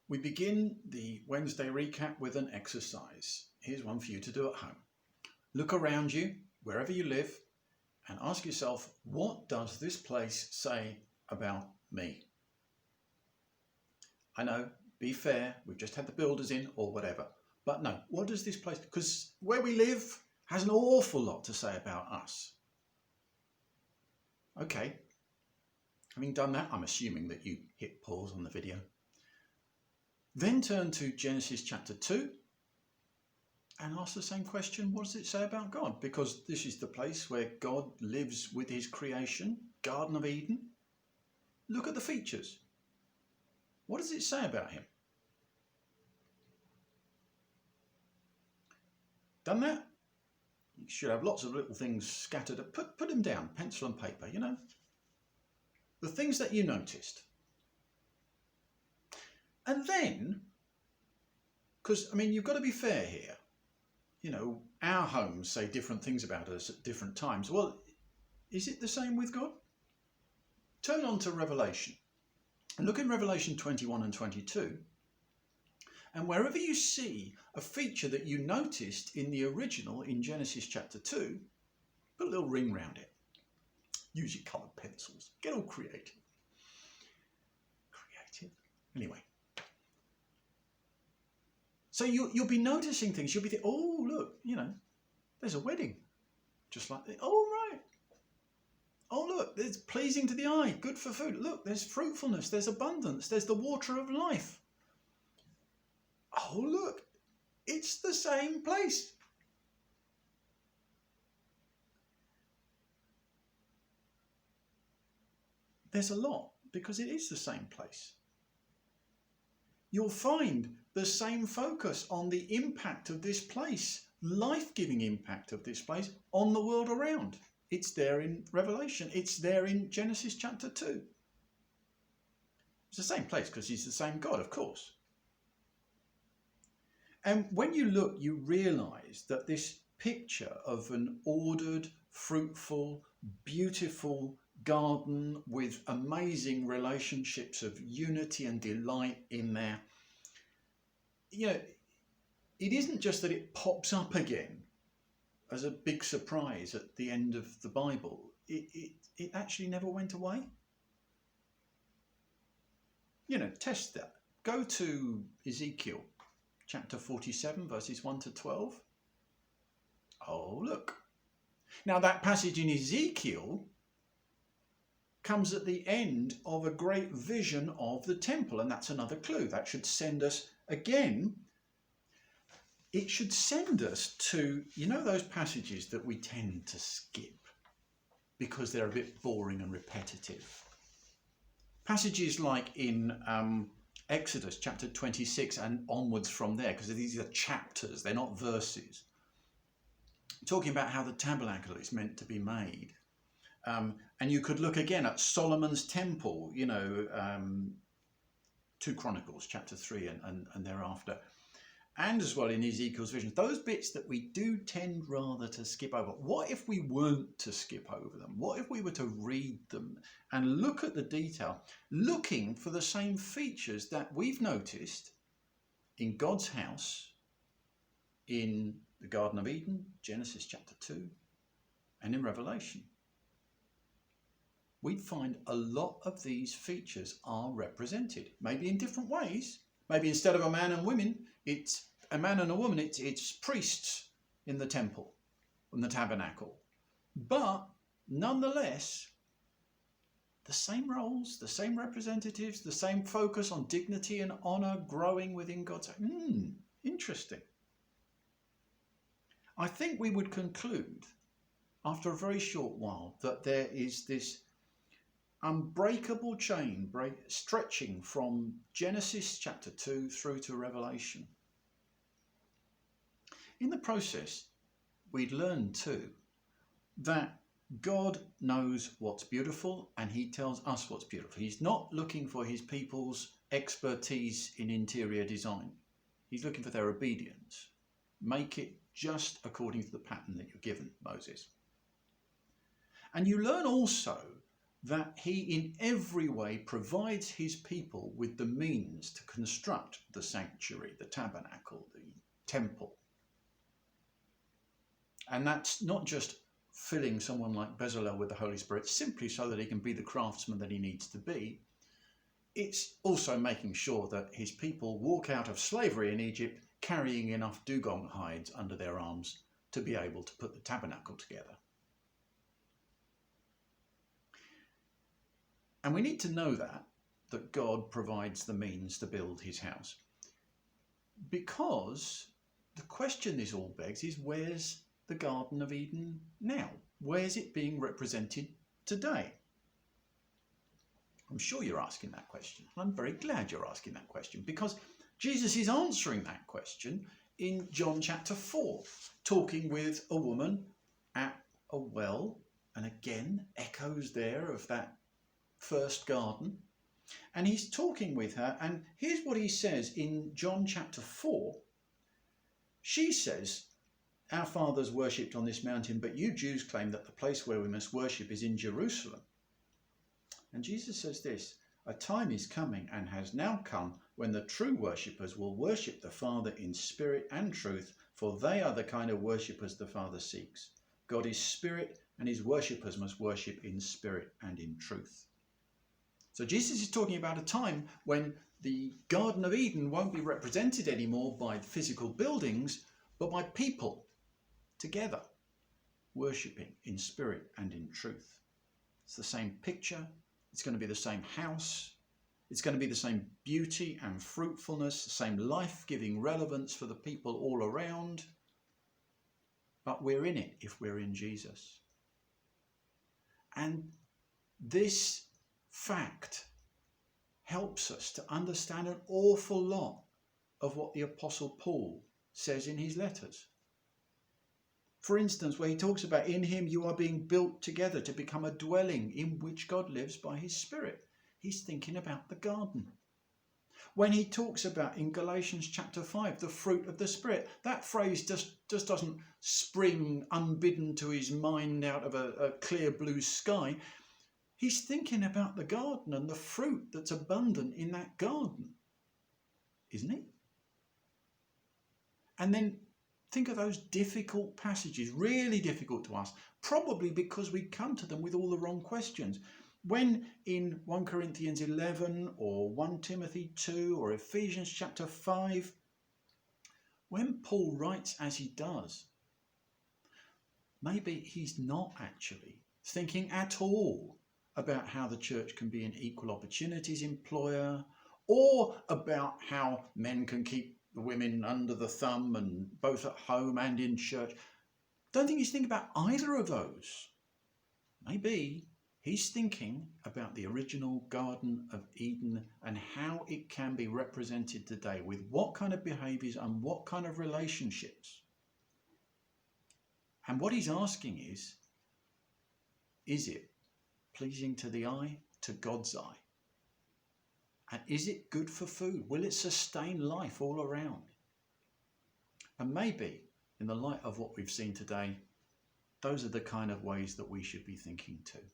We begin the Wednesday recap with an exercise. Here's one for you to do at home. Look around you, wherever you live, and ask yourself, what does this place say about me? I know, be fair, we've just had the builders in or whatever. But no, what does this place, because where we live has an awful lot to say about us. Okay, having done that, I'm assuming that you hit pause on the video. Then turn to Genesis chapter 2 and ask the same question, what does it say about God? Because this is the place where God lives with his creation, Garden of Eden. Look at the features. What does it say about him? Done that? You should have lots of little things scattered. Put them down, pencil and paper, you know. The things that you noticed. And then, because, I mean, you've got to be fair here. You know, our homes say different things about us at different times. Well, is it the same with God? Turn on to Revelation. And look in Revelation 21 and 22. And wherever you see a feature that you noticed in the original in Genesis chapter 2, put a little ring round it. Use your coloured pencils. Get all creative. Anyway. So you'll be noticing things. You'll be thinking, oh, look, you know, there's a wedding. Just like, oh, right. Oh, look, it's pleasing to the eye. Good for food. Look, there's fruitfulness. There's abundance. There's the water of life. Oh, look, it's the same place. There's a lot because it is the same place. You'll find the same focus on the impact of this place, life-giving impact of this place on the world around. It's there in Revelation. It's there in Genesis chapter 2. It's the same place because he's the same God, of course. And when you look, you realise that this picture of an ordered, fruitful, beautiful garden with amazing relationships of unity and delight in there, you know, it isn't just that it pops up again as a big surprise at the end of the Bible. It actually never went away. You know, test that. Go to Ezekiel chapter 47, verses 1 to 12. Oh, look. Now, that passage in Ezekiel comes at the end of a great vision of the temple, and that's another clue. That should send us, again, it should send us to, you know, those passages that we tend to skip because they're a bit boring and repetitive. Passages like in Exodus chapter 26 and onwards from there, because these are chapters, they're not verses, talking about how the tabernacle is meant to be made. And you could look again at Solomon's temple, you know, 2 Chronicles chapter 3 and thereafter, and as well in Ezekiel's vision. Those bits that we do tend rather to skip over. What if we weren't to skip over them? What if we were to read them and look at the detail, looking for the same features that we've noticed in God's house, in the Garden of Eden, Genesis chapter 2, and in Revelation? We'd find a lot of these features are represented, maybe in different ways. Maybe instead of a man and women, it's a man and a woman, it's priests in the temple, in the tabernacle. But nonetheless, the same roles, the same representatives, the same focus on dignity and honour growing within God's house. Interesting. I think we would conclude after a very short while that there is this unbreakable chain stretching from Genesis chapter 2 through to Revelation. In the process, we'd learn too that God knows what's beautiful and he tells us what's beautiful. He's not looking for his people's expertise in interior design. He's looking for their obedience. Make it just according to the pattern that you're given, Moses. And you learn also that he in every way provides his people with the means to construct the sanctuary, the tabernacle, the temple. And that's not just filling someone like Bezalel with the Holy Spirit simply so that he can be the craftsman that he needs to be. It's also making sure that his people walk out of slavery in Egypt carrying enough dugong hides under their arms to be able to put the tabernacle together. And we need to know that God provides the means to build his house. Because the question this all begs is, where's the Garden of Eden now? Where's it being represented today? I'm sure you're asking that question. I'm very glad you're asking that question, because Jesus is answering that question in John chapter 4, talking with a woman at a well, and again, echoes there of that first garden. And he's talking with her, and here's what he says in John chapter 4. She says, "Our fathers worshipped on this mountain, but you Jews claim that the place where we must worship is in Jerusalem." And Jesus says this, "A time is coming and has now come when the true worshippers will worship the Father in spirit and truth, for they are the kind of worshippers the Father seeks. God is spirit, and his worshippers must worship in spirit and in truth." So Jesus is talking about a time when the Garden of Eden won't be represented anymore by physical buildings, but by people together, worshipping in spirit and in truth. It's the same picture. It's going to be the same house. It's going to be the same beauty and fruitfulness, the same life-giving relevance for the people all around. But we're in it if we're in Jesus. And this fact helps us to understand an awful lot of what the Apostle Paul says in his letters. For instance, where he talks about, "In him you are being built together to become a dwelling in which God lives by his Spirit." He's thinking about the garden. When he talks about, in Galatians chapter 5, the fruit of the Spirit, that phrase just doesn't spring unbidden to his mind out of a clear blue sky. He's thinking about the garden and the fruit that's abundant in that garden, isn't he? And then think of those difficult passages, really difficult to us, probably because we come to them with all the wrong questions. When in 1 Corinthians 11 or 1 Timothy 2 or Ephesians chapter 5, when Paul writes as he does, maybe he's not actually thinking at all about how the church can be an equal opportunities employer, or about how men can keep the women under the thumb and both at home and in church. Don't think he's thinking about either of those. Maybe he's thinking about the original Garden of Eden and how it can be represented today, with what kind of behaviours and what kind of relationships. And what he's asking is it pleasing to the eye, to God's eye? And is it good for food? Will it sustain life all around? And maybe, in the light of what we've seen today, those are the kind of ways that we should be thinking too.